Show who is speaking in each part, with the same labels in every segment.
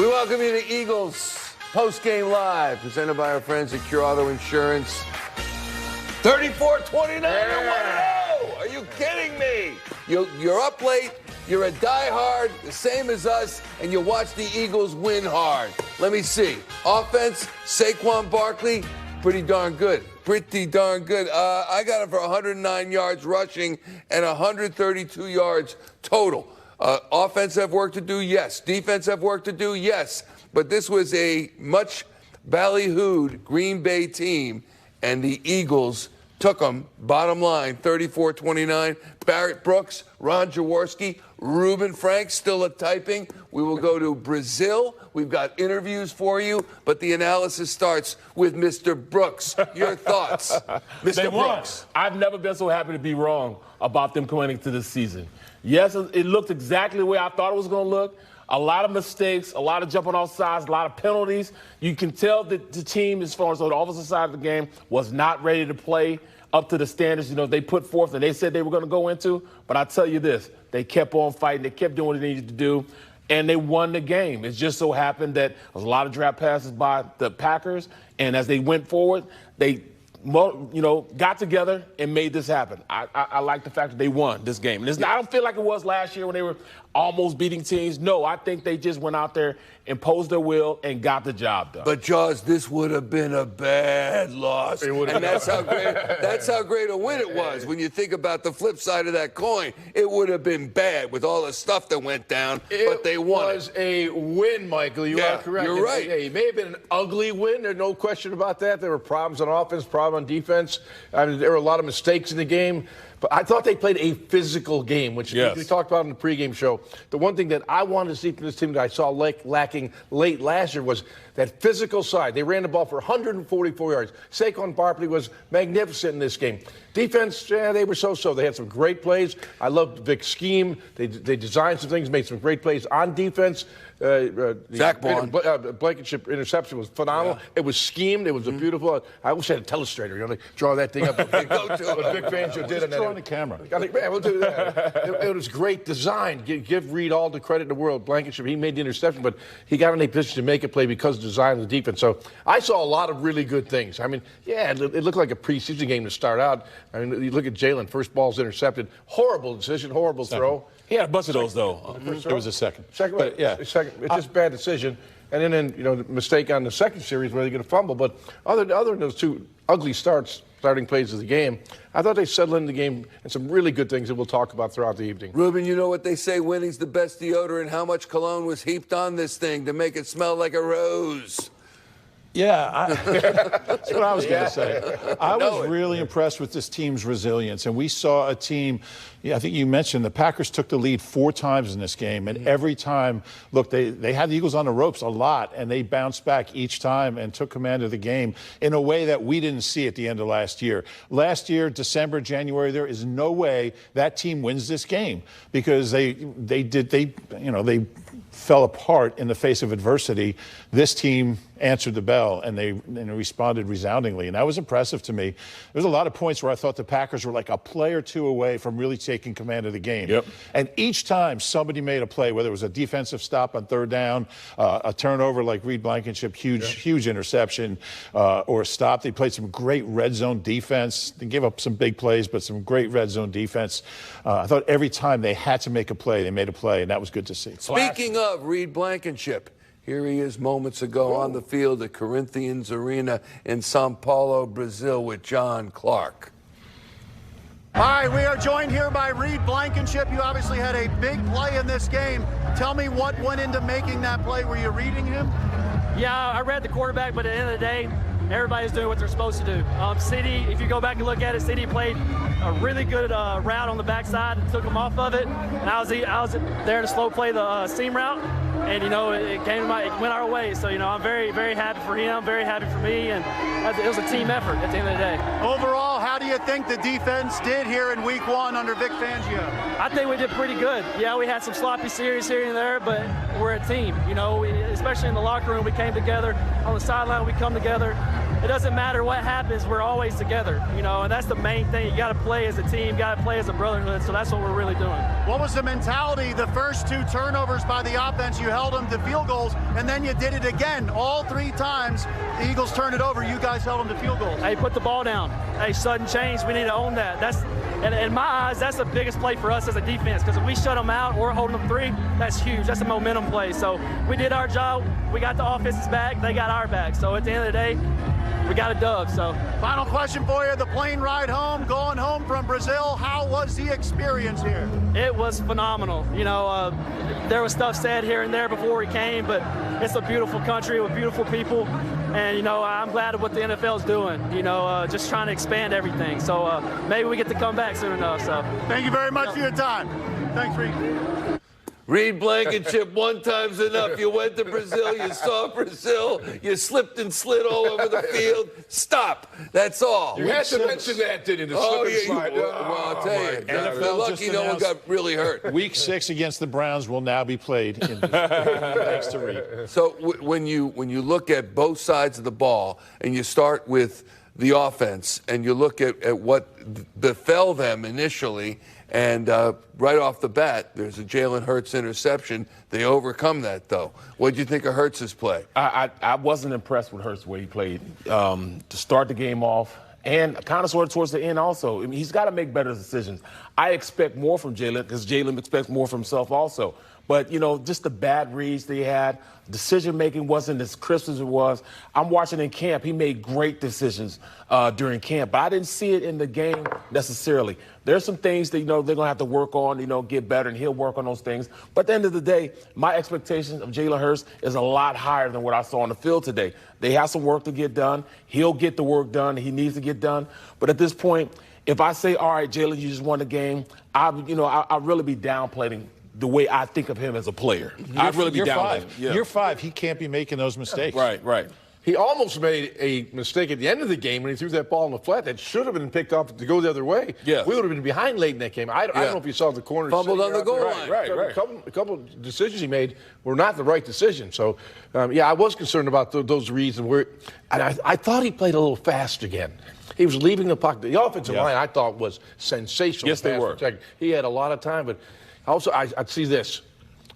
Speaker 1: We welcome you to Eagles Postgame Live, presented by our friends at Cure Auto Insurance. 34-29 1-0. Are you kidding me? You're up late. You're a diehard, the same as us, and you watch the Eagles win hard. Let me see. Offense, Saquon Barkley, pretty darn good. Pretty darn good. I got him for 109 yards rushing and 132 yards total. Offense have work to do? Yes. Defense have work to do? Yes. But this was a much ballyhooed Green Bay team, and the Eagles took them, bottom line, 34-29. Barrett Brooks, Ron Jaworski, Reuben Frank still at typing. We will go to Brazil. We've got interviews for you, but the analysis starts with Mr. Brooks. Your thoughts, Mr. Brooks?
Speaker 2: I've never been so happy to be wrong about them coming into this season. Yes, it looked exactly the way I thought it was going to look. A lot of mistakes, a lot of jumping off sides, a lot of penalties. You can tell that the team, as far as the offensive side of the game, was not ready to play up to the standards, they put forth and they said they were going to go into. But I tell you this, they kept on fighting. They kept doing what they needed to do, and they won the game. It just so happened that there was a lot of draft passes by the Packers, and as they went forward, they got together and made this happen. I like the fact that they won this game. And I don't feel like it was last year when they were almost beating teams. No, I think they just went out there, imposed their will, and got the job done.
Speaker 1: But, Jaws, this would have been a bad loss. And that's how great a win it was. When you think about the flip side of that coin, it would have been bad with all the stuff that went down, but they won.
Speaker 3: It was a win, Michael. You are correct.
Speaker 1: You're right.
Speaker 3: It may have been an ugly win. There's no question about that. There were problems on offense, problems on defense. I mean, there were a lot of mistakes in the game. But I thought they played a physical game, which we talked about in the pregame show. The one thing that I wanted to see from this team that I saw lacking late last year was that physical side. They ran the ball for 144 yards. Saquon Barkley was magnificent in this game. Defense, they were so-so. They had some great plays. I loved Vic's scheme. They designed some things, made some great plays on defense. Blankenship interception was phenomenal. Yeah. It was schemed. It was a beautiful. I wish I had a telestrator. Draw that thing up. What Vic Fangio did.
Speaker 4: Just on the camera.
Speaker 3: We'll do that. It was great design. Give Reed all the credit in the world. Blankenship, he made the interception, but he got in a position to make a play because of the design of the defense. So I saw a lot of really good things. I mean, it looked like a preseason game to start out. I mean, you look at Jaylen. First ball's intercepted. Horrible decision. Horrible throw.
Speaker 2: He had a bunch of those, though.
Speaker 4: There was a second.
Speaker 3: Second. It's just a bad decision. And then the mistake on the second series where they get a fumble. But other than those two ugly starting plays of the game, I thought they settled in the game and some really good things that we'll talk about throughout the evening.
Speaker 1: Reuben, you know what they say, winning's the best deodorant. How much cologne was heaped on this thing to make it smell like a rose?
Speaker 4: Yeah, that's what I was going to say. I was really impressed with this team's resilience, and we saw a team. I think you mentioned the Packers took the lead 4 times in this game, and every time, look, they had the Eagles on the ropes a lot, and they bounced back each time and took command of the game in a way that we didn't see at the end of last year. Last year, December, January, there is no way that team wins this game because they fell apart in the face of adversity. This team answered the bell, and they responded resoundingly, and that was impressive to me. There was a lot of points where I thought the Packers were like a play or two away from really taking command of the game.
Speaker 2: Yep.
Speaker 4: And each time somebody made a play, whether it was a defensive stop on third down, a turnover like Reed Blankenship, huge interception, or a stop, they played some great red zone defense. They gave up some big plays, but some great red zone defense. I thought every time they had to make a play, they made a play, and that was good to see.
Speaker 1: Speaking of Reed Blankenship, here he is moments ago on the field at Corinthians Arena in Sao Paulo, Brazil, with John Clark.
Speaker 5: All right, we are joined here by Reed Blankenship. You obviously had a big play in this game. Tell me what went into making that play. Were you reading him?
Speaker 6: Yeah, I read the quarterback, but at the end of the day, everybody's doing what they're supposed to do. CD, if you go back and look at it, CD played a really good route on the backside and took him off of it. And I was there to slow play the seam route, and it went our way. So I'm very, very happy for him, very happy for me, and it was a team effort at the end of the day.
Speaker 5: Overall, how do you think the defense did here in Week 1 under Vic Fangio?
Speaker 6: I think we did pretty good. Yeah, we had some sloppy series here and there, but we're a team. Especially in the locker room, we came together. On the sideline, we come together. it doesn't matter what happens, we're always together, you know, and that's the main thing. You got to play as a team, you got to play as a brotherhood, so that's what we're really doing.
Speaker 5: What was the mentality? The first 2 turnovers by the offense, you held them to field goals, and then you did it again. All 3 times the Eagles turned it over, you guys held them to field goals.
Speaker 6: Hey, put the ball down. Hey, sudden change, we need to own that. That's, and in my eyes, that's the biggest play for us as a defense, because if we shut them out or holding them 3, that's huge. That's a momentum play. So we did our job. We got the offense's back. They got our back. So at the end of the day, we got a dub. So
Speaker 5: final question for you, the plane ride home, going home from Brazil, how was the experience here?
Speaker 6: It was phenomenal. You know, there was stuff said here and there before we came, but it's a beautiful country with beautiful people. And, you know, I'm glad of what the NFL's doing, you know, just trying to expand everything. So maybe we get to come back soon enough. So
Speaker 5: thank you very much for your time. Thanks, Reed.
Speaker 1: Reed Blankenship, 1 time's enough. You went to Brazil, you saw Brazil, you slipped and slid all over the field. Stop. That's all.
Speaker 3: You had to mention that, didn't you? The slip and slide.
Speaker 1: Well, I'll tell you. NFL lucky no one got really hurt.
Speaker 4: Week 6 against the Browns will now be played. Thanks to Reed.
Speaker 1: So when you look at both sides of the ball and you start with the offense and you look at what befell them initially, and right off the bat, there's a Jaylen Herz interception. They overcome that, though. What did you think of Hertz's play?
Speaker 2: I wasn't impressed with Hertz the way he played. To start the game off, and kind of sort of towards the end also. I mean, he's got to make better decisions. I expect more from Jaylen because Jaylen expects more from himself also. But, you know, just the bad reads they had, decision-making wasn't as crisp as it was. I'm watching in camp. He made great decisions during camp, but I didn't see it in the game necessarily. There's some things that, you know, they're going to have to work on, you know, get better, and he'll work on those things. But at the end of the day, my expectation of Jaylen Herz is a lot higher than what I saw on the field today. They have some work to get done. He'll get the work done he needs to get done. But at this point, if I say, all right, Jaylen, you just won the game, I'd really be downplaying the way I think of him as a player. I'd really be downplaying.
Speaker 4: Yeah. Year 5, he can't be making those mistakes.
Speaker 2: Right.
Speaker 3: He almost made a mistake at the end of the game when he threw that ball in the flat that should have been picked up to go the other way.
Speaker 2: Yeah.
Speaker 3: We would have been behind late in that game. I don't know if you saw the corner.
Speaker 1: Fumbled on the goal line.
Speaker 3: Right. A couple of decisions he made were not the right decision. So, I was concerned about those reads. And I thought he played a little fast again. He was leaving the pocket. The offensive line, I thought, was sensational.
Speaker 2: Yes, they were.
Speaker 3: He had a lot of time, but also I'd see this.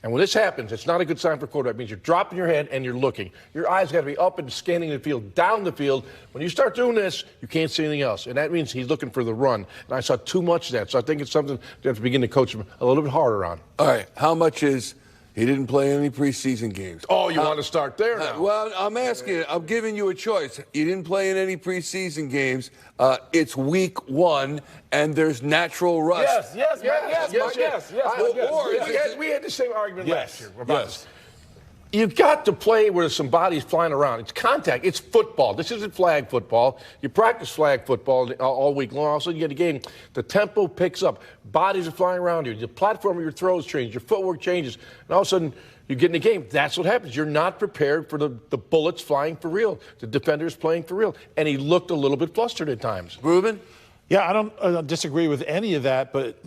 Speaker 3: And when this happens, it's not a good sign for a quarterback. It means you're dropping your head and you're looking. Your eyes got to be up and scanning the field, down the field. When you start doing this, you can't see anything else. And that means he's looking for the run. And I saw too much of that. So I think it's something you have to begin to coach him a little bit harder on.
Speaker 1: All right. How much is he didn't play any preseason games?
Speaker 3: Oh, you want to start there now?
Speaker 1: Well, I'm asking you. I'm giving you a choice. You didn't play in any preseason games. It's week 1, and there's natural rust.
Speaker 2: Yes.
Speaker 3: We had the same argument last year about this.
Speaker 2: Yes.
Speaker 3: You've got to play where there's some bodies flying around. It's contact. It's football. This isn't flag football. You practice flag football all week long. All of a sudden you get a game. The tempo picks up. Bodies are flying around you. The platform of your throws changes. Your footwork changes. And all of a sudden you get in the game. That's what happens. You're not prepared for the bullets flying for real. The defender's playing for real. And he looked a little bit flustered at times.
Speaker 1: Reuben?
Speaker 4: Yeah, I don't disagree with any of that, but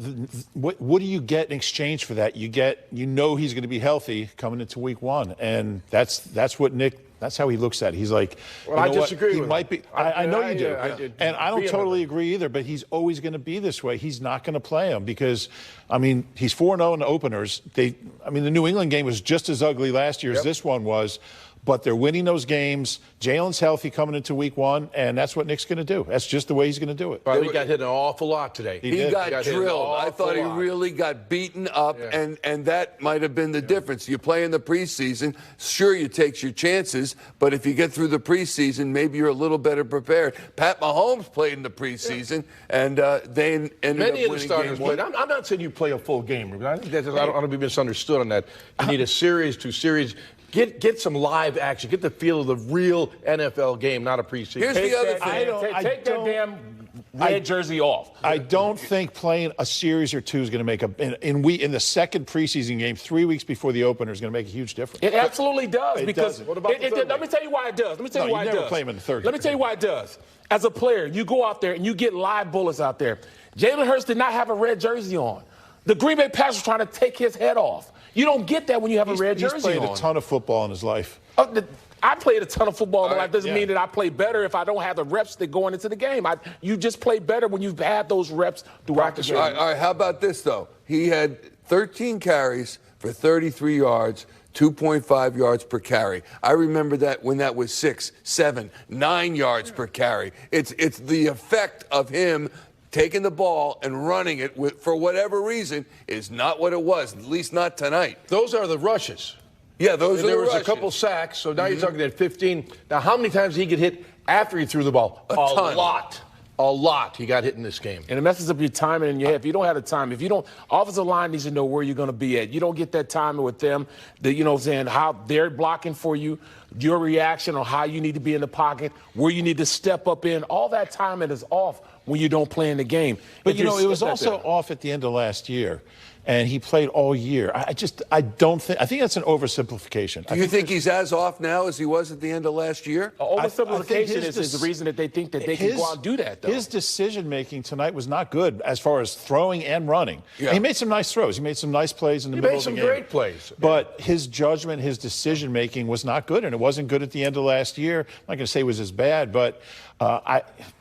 Speaker 4: what do you get in exchange for that? You know he's going to be healthy coming into week 1, and that's what Nick. That's how he looks at it. He's like,
Speaker 3: well, I disagree with him.
Speaker 4: He might be. I know you do, and I don't totally agree either. But he's always going to be this way. He's not going to play him because, I mean, he's 4-0 in the openers. The New England game was just as ugly last year as this one was. But they're winning those games. Jalen's healthy coming into week 1, and that's what Nick's going to do. That's just the way he's going to do it.
Speaker 3: He got hit an awful lot today.
Speaker 1: He got drilled. I thought he really got beaten up, and that might have been the difference. You play in the preseason, sure, you take your chances, but if you get through the preseason, maybe you're a little better prepared. Pat Mahomes played in the preseason, and they ended up winning
Speaker 3: Many of the starters played. I'm not saying you play a full game, Ruben. I think I don't want to be misunderstood on that. You need a series, 2 series. Get some live action. Get the feel of the real NFL game, not a preseason.
Speaker 1: Here's the other thing.
Speaker 2: Take that damn red jersey off.
Speaker 4: I don't think playing a series or 2 is going to make in the second preseason game, 3 weeks before the opener, is going to make a huge difference.
Speaker 2: It absolutely does. Because
Speaker 3: what about
Speaker 2: let me tell you why it does. Let me tell you why it does.
Speaker 4: You never play him in the third.
Speaker 2: Let me tell you why it does. As a player, you go out there and you get live bullets out there. Jaylen Herz did not have a red jersey on. The Green Bay Packers were trying to take his head off. You don't get that when you have a red jersey on.
Speaker 4: He's played a ton of football in his life.
Speaker 2: I played a ton of football in my life. Doesn't mean that I play better if I don't have the reps that going into the game. You just play better when you've had those reps throughout the game.
Speaker 1: All right, how about this, though? He had 13 carries for 33 yards, 2.5 yards per carry. I remember that when that was 6, 7, 9 yards per carry. It's the effect of him taking the ball and running it for whatever reason is not what it was, at least not tonight.
Speaker 3: Those are the rushes.
Speaker 1: Yeah, those are the rushes.
Speaker 3: There was a couple sacks, so now you're talking at 15. Now, how many times did he get hit after he threw the ball?
Speaker 1: A ton.
Speaker 3: A lot he got hit in this game.
Speaker 2: And it messes up your timing in your head. If you don't have the time, offensive line needs to know where you're going to be at. You don't get that timing with them, how they're blocking for you, your reaction on how you need to be in the pocket, where you need to step up in. All that timing is off when you don't play in the game.
Speaker 4: But, it was also off at the end of last year. And he played all year. I think that's an oversimplification.
Speaker 1: Do you think he's as off now as he was at the end of last year?
Speaker 2: Oversimplification is the reason that they think that they can go out and do that, though.
Speaker 4: His decision-making tonight was not good as far as throwing and running. Yeah. He made some nice throws. He made some nice plays in the middle of the game.
Speaker 3: He made some great plays.
Speaker 4: But his judgment, his decision-making was not good, and it wasn't good at the end of last year. I'm not going to say it was as bad, but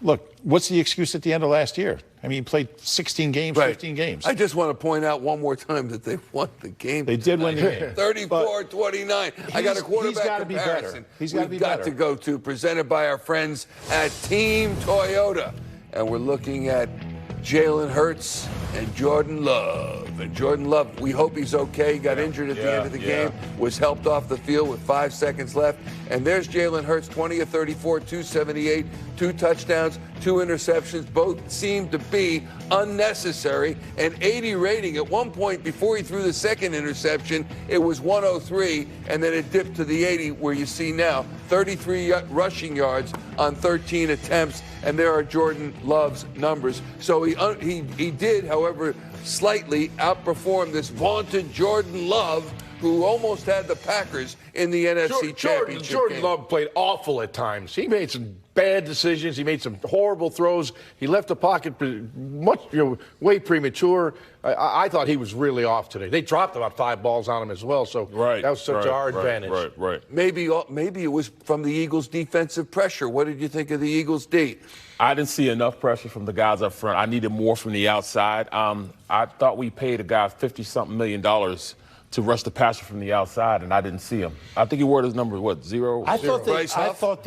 Speaker 4: look, what's the excuse at the end of last year? I mean, he played 16 games, 15 games.
Speaker 1: I just want to point out one more time that they won the game.
Speaker 4: They did win the game.
Speaker 1: 34-29. I got a quarterback comparison.
Speaker 4: He's got to be better.
Speaker 1: We've got to go to, presented by our friends at Team Toyota. And we're looking at Jaylen Herz and Jordan Love. And Jordan Love, we hope he's okay. He got injured at the end of the game, was helped off the field with 5 seconds left. And there's Jaylen Herz, 20 of 34, 278, 2 touchdowns, 2 interceptions. Both seemed to be unnecessary. An 80 rating. At one point, before he threw the second interception, it was 103, and then it dipped to the 80, where you see now 33 rushing yards on 13 attempts. And there are Jordan Love's numbers. So he did, however, slightly outperform this vaunted Jordan Love, who almost had the Packers in the NFC Championship
Speaker 3: Jordan
Speaker 1: game.
Speaker 3: Love played awful at times. He made some bad decisions. He made some horrible throws. He left the pocket way premature. I thought he was really off today. They dropped about 5 balls on him as well, so that was such a hard advantage.
Speaker 2: Right.
Speaker 1: Maybe it was from the Eagles' defensive pressure. What did you think of the Eagles' D?
Speaker 2: I didn't see enough pressure from the guys up front. I needed more from the outside. I thought we paid a guy $50-something million to rush the passer from the outside, and I didn't see him. I think he wore his number, 0?
Speaker 4: I thought they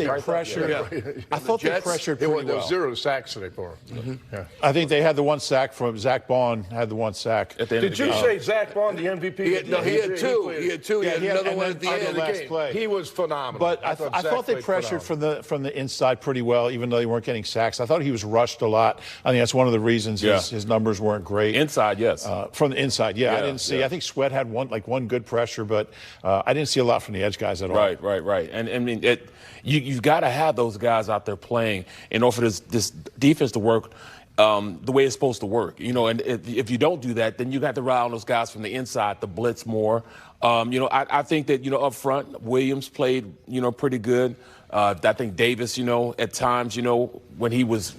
Speaker 4: pressured. I thought they pressured pretty well.
Speaker 3: There was 0 sacks today for him.
Speaker 4: Mm-hmm. Yeah. I think they had the 1 sack from Zach Bond. Had the 1 sack.
Speaker 3: At the end Did you say Zach Bond, the MVP?
Speaker 1: He had 2. He had 2. He had another one at the end of the
Speaker 4: last play.
Speaker 3: He was phenomenal.
Speaker 4: But I thought they pressured from the inside pretty well, even though they weren't getting sacks. I thought he was rushed a lot. I think that's one of the reasons his numbers weren't great.
Speaker 2: Inside, yes.
Speaker 4: From the inside, I didn't see. I think Sweat had one good pressure. But I didn't see a lot from the edge guys at all.
Speaker 2: Right. And I mean, you've got to have those guys out there playing in order for this defense to work the way it's supposed to work. And if you don't do that, then you got to rely on those guys from the inside to blitz more. I think that, up front, Williams played, pretty good. I think Davis, at times, when he was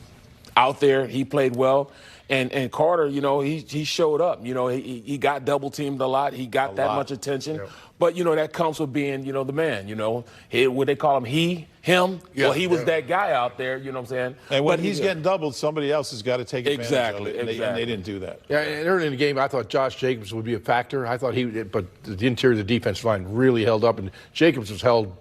Speaker 2: out there, he played well. And Carter, he showed up. He got double teamed a lot. He got that much attention. Yep. But, that comes with being, the man, what they call him, him. Yeah, well, he was that guy out there, you know what I'm saying?
Speaker 4: And when he's getting doubled, somebody else has got to take advantage of it. And they didn't do that.
Speaker 3: Yeah, and early in the game, I thought Josh Jacobs would be a factor. I thought but the interior of the defensive line really held up, and Jacobs was held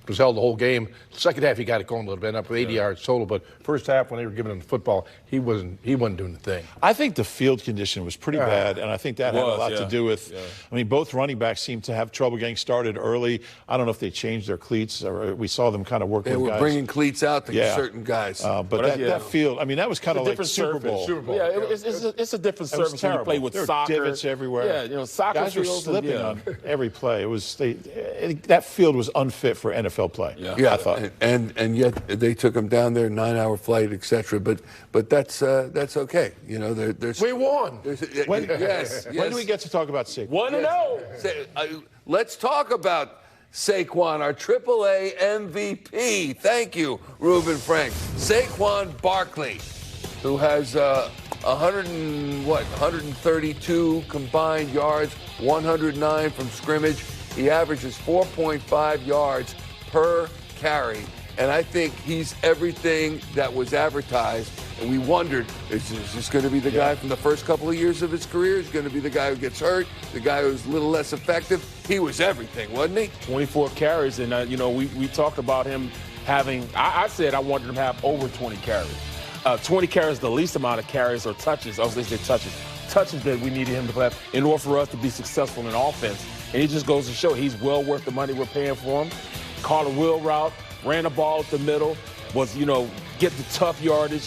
Speaker 3: the whole game. Second half, he got it going a little bit, up with 80 yards total. But first half, when they were giving him the football, he wasn't doing the thing.
Speaker 4: I think the field condition was pretty bad, and I think that had a lot to do with. Yeah. I mean, both running backs seemed to have trouble getting started early. I don't know if they changed their cleats, or we saw them kind of work with guys.
Speaker 1: They were bringing cleats out to certain guys.
Speaker 4: But that field, I mean, that was kind of like Super Bowl.
Speaker 2: Yeah, it's a different surface when you play with soccer.
Speaker 4: There were divots everywhere.
Speaker 2: Yeah, soccer
Speaker 4: guys were slipping on every play. It was that field was unfit for NFL play.
Speaker 1: Yeah. I thought. And yet they took him down there, 9-hour flight, etc. But that's okay.
Speaker 3: We won.
Speaker 4: When do we get to talk about Saquon?
Speaker 2: 1-0.
Speaker 1: Let's talk about Saquon, our AAA MVP. Thank you, Reuben Frank. Saquon Barkley, who has 132 combined yards, 109 from scrimmage. He averages 4.5 yards per carry. And I think he's everything that was advertised. And we wondered, is this going to be the guy from the first couple of years of his career? Is going to be the guy who gets hurt, the guy who's a little less effective? He was everything, wasn't he?
Speaker 2: 24 carries. And, we talked about him having, I said I wanted him to have over 20 carries. 20 carries, the least amount of carries or touches. I was going to say touches that we needed him to have in order for us to be successful in offense. And it just goes to show he's well worth the money we're paying for him. Caught a wheel route, ran the ball at the middle, was, get the tough yardage.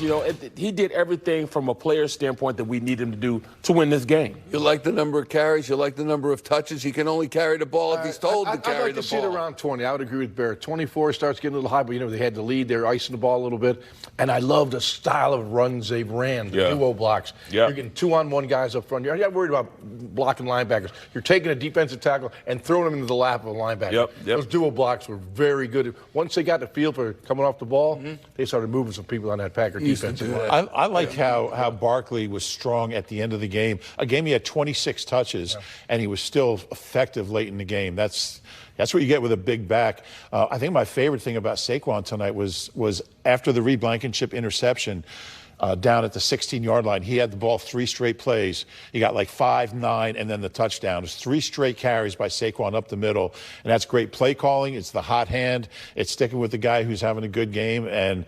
Speaker 2: He did everything from a player standpoint that we need him to do to win this game.
Speaker 1: You like the number of carries? You like the number of touches? He can only carry the ball if he's told to carry the ball.
Speaker 3: I'd like to see it around 20. I would agree with Barrett. 24 starts getting a little high, but, they had the lead. They're icing the ball a little bit. And I love the style of runs they've ran, the duo blocks.
Speaker 2: Yeah.
Speaker 3: You're getting 2-on-1 guys up front. You're not worried about blocking linebackers. You're taking a defensive tackle and throwing them into the lap of a linebacker.
Speaker 2: Yep.
Speaker 3: Those duo blocks were very good. Once they got the feel for coming off the ball, they started moving some people on that Packer defense.
Speaker 4: I like how Barkley was strong at the end of the game. A game he had 26 touches, and he was still effective late in the game. That's what you get with a big back. I think my favorite thing about Saquon tonight was after the Reed Blankenship interception down at the 16-yard line. He had the ball 3 straight plays. He got like 5, 9, and then the touchdown. It was 3 straight carries by Saquon up the middle, and that's great play calling. It's the hot hand. It's sticking with the guy who's having a good game, and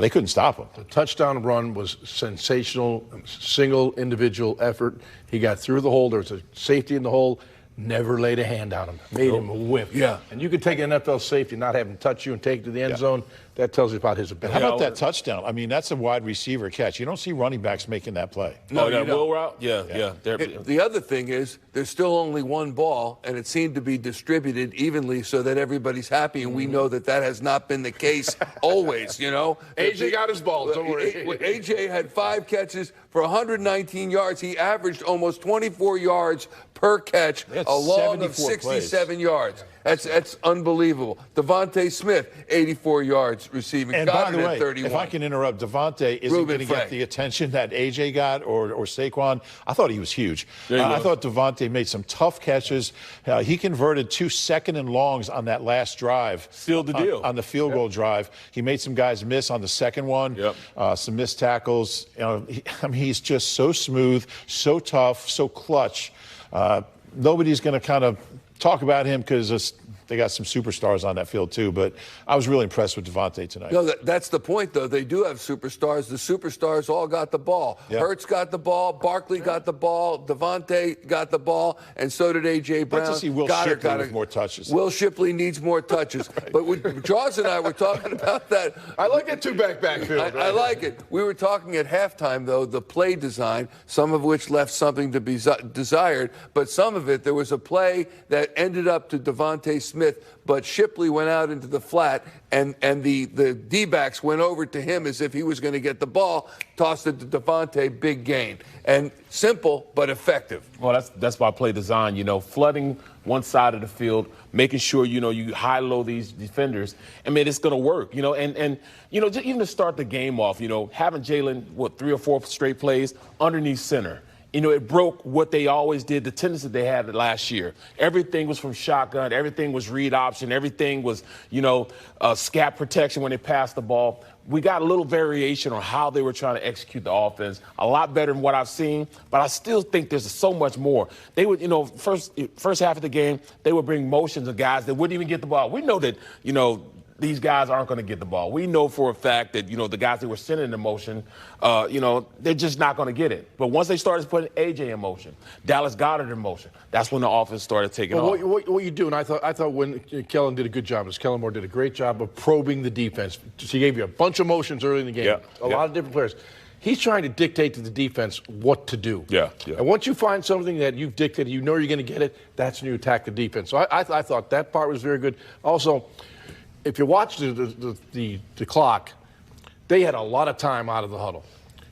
Speaker 4: they couldn't stop him.
Speaker 3: The touchdown run was sensational, single individual effort. He got through the hole. There was a safety in the hole. Never laid a hand on him. Made him whiff.
Speaker 1: Yeah.
Speaker 3: And you could take an NFL safety, not have him touch you and take it to the end zone. That tells you about his ability.
Speaker 4: How about that touchdown? I mean, that's a wide receiver catch. You don't see running backs making that play.
Speaker 2: No, that wheel route? Yeah.
Speaker 1: The other thing is there's still only one ball, and it seemed to be distributed evenly so that everybody's happy, and we know that has not been the case always,
Speaker 3: AJ got his balls, don't worry.
Speaker 1: AJ had 5 catches for 119 yards. He averaged almost 24 yards per catch, a long of 67 yards. That's unbelievable. Devontae Smith, 84 yards receiving.
Speaker 4: And by the way, if I can interrupt, Devontae isn't going to get the attention that AJ got or Saquon. I thought he was huge. I thought Devontae made some tough catches. He converted 2 second and longs on that last drive.
Speaker 2: Sealed the deal.
Speaker 4: On the field goal drive. He made some guys miss on the second one. Some missed tackles. He's just so smooth, so tough, so clutch. Nobody's going to kind of talk about him because they got some superstars on that field too, but I was really impressed with Devontae tonight.
Speaker 1: No, that's the point, though. They do have superstars. The superstars all got the ball. Yep. Hertz got the ball. Barkley got the ball. Devontae got the ball, and so did A.J. Brown.
Speaker 4: Let's see Will Shipley with more touches.
Speaker 1: Will Shipley needs more touches. Right. But Jaws and I were talking about that.
Speaker 3: I like that 2-back backfield.
Speaker 1: I like it. We were talking at halftime, though, the play design, some of which left something to be desired, but some of it, there was a play that ended up to Devontae Smith, but Shipley went out into the flat, and the D-backs went over to him as if he was going to get the ball, tossed it to Devontae, big gain. And simple, but effective.
Speaker 2: Well, that's by play design, flooding one side of the field, making sure, you high-low these defenders. I mean, it's going to work, and just even to start the game off, having Jaylen, 3 or 4 straight plays underneath center. It broke what they always did, the tendency they had last year. Everything was from shotgun. Everything was read option. Everything was, scat protection when they passed the ball. We got a little variation on how they were trying to execute the offense. A lot better than what I've seen, but I still think there's so much more. They would, first half of the game, they would bring motions of guys that wouldn't even get the ball. We know that, these guys aren't going to get the ball. We know for a fact that, the guys that were sending in motion, they're just not going to get it. But once they started putting A.J. in motion, Dallas Goedert in motion, that's when the offense started taking off.
Speaker 3: What you do, and I thought when Kellen did a good job, Kellen Moore did a great job of probing the defense. He gave you a bunch of motions early in the game, a lot of different players. He's trying to dictate to the defense what to do.
Speaker 2: Yeah.
Speaker 3: And once you find something that you've dictated, you're going to get it, that's when you attack the defense. So I thought that part was very good. Also, if you watch the clock, they had a lot of time out of the huddle.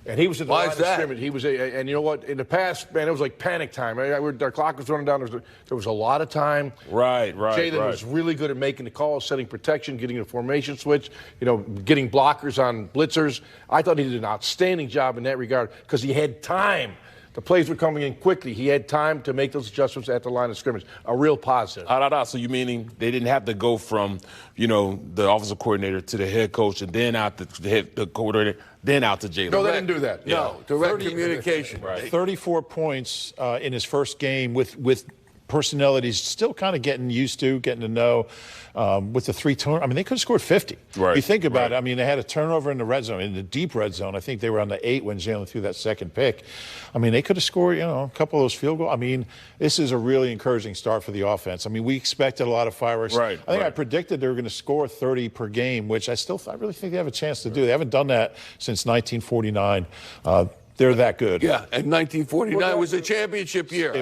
Speaker 3: And he was at the line of scrimmage. He was, and you know what? In the past, man, it was like panic time. Our clock was running down. There was a lot of time.
Speaker 2: Right.
Speaker 3: Jaylen was really good at making the calls, setting protection, getting a formation switch, getting blockers on blitzers. I thought he did an outstanding job in that regard because he had time The plays were coming in quickly. He had time to make those adjustments at the line of scrimmage. A real positive.
Speaker 2: So you meaning they didn't have to go from, the offensive coordinator to the head coach and then out to the coordinator, then out to Jaylen.
Speaker 3: No, they didn't do that.
Speaker 1: No, direct communication.
Speaker 3: Right.
Speaker 4: 34 points in his first game with personnel that he's still kind of getting used to, getting to know. With the 3 turnovers, I mean, they could have scored 50.
Speaker 2: Right.
Speaker 4: You think about it. I mean, they had a turnover in the red zone, in the deep red zone. I think they were on the 8 when Jaylen threw that second pick. I mean, they could have scored, a couple of those field goals. I mean, this is a really encouraging start for the offense. I mean, we expected a lot of fireworks.
Speaker 2: Right.
Speaker 4: I think I predicted they were going to score 30 per game, which I really think they have a chance to do. They haven't done that since 1949. They're that good.
Speaker 1: Yeah, and 1949 was a championship year.